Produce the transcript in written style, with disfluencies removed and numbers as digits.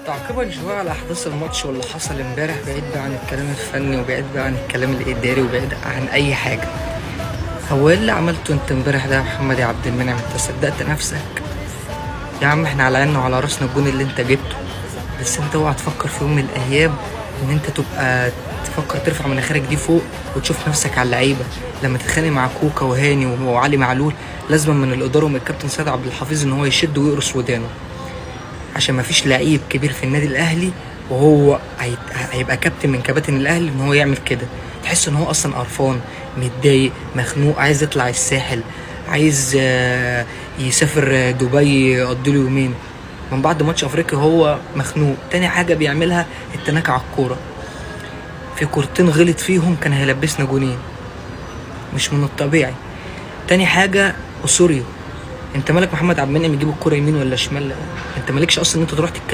تعقيبا شويه على احداث الماتش واللي حصل امبارح، بعيد بقى عن الكلام الفني وبعيد بقى عن الكلام الاداري وبعيد عن اي حاجه. هو ايه اللي عملته انت امبارح ده يا محمد يا عبد المنعم؟ انت صدقت نفسك يا عم؟ احنا على عيننا وعلى راسنا الجون اللي انت جبته، بس انت اوعى تفكر في يوم من الايام ان انت تبقى تفكر ترفع مناخيرك دي فوق وتشوف نفسك على اللعيبه. لما تتخانق مع كوكا وهاني وعلي معلول لازم من الاداره ومن الكابتن سيد عبد الحفيظ ان هو يشد ويقرص ودانه، عشان ما فيش لعيب كبير في النادي الاهلي وهو هيبقى كابتن من كباتن الاهلي ان هو يعمل كده. تحس ان هو اصلا قرفان متضايق مخنوق، عايز يطلع الساحل، عايز يسافر دبي يقضي له يومين. من بعد ماتش افريقيا هو مخنوق. تاني حاجه بيعملها التناكة على الكوره، في كورتين غلط فيهم كان هيلبسنا جونين، مش من الطبيعي. تاني حاجه اسوريو، انت مالك محمد عبد المنعم يجيب الكوره يمين ولا شمال؟ انت مالكش اصلا ان انت تروح تتكلم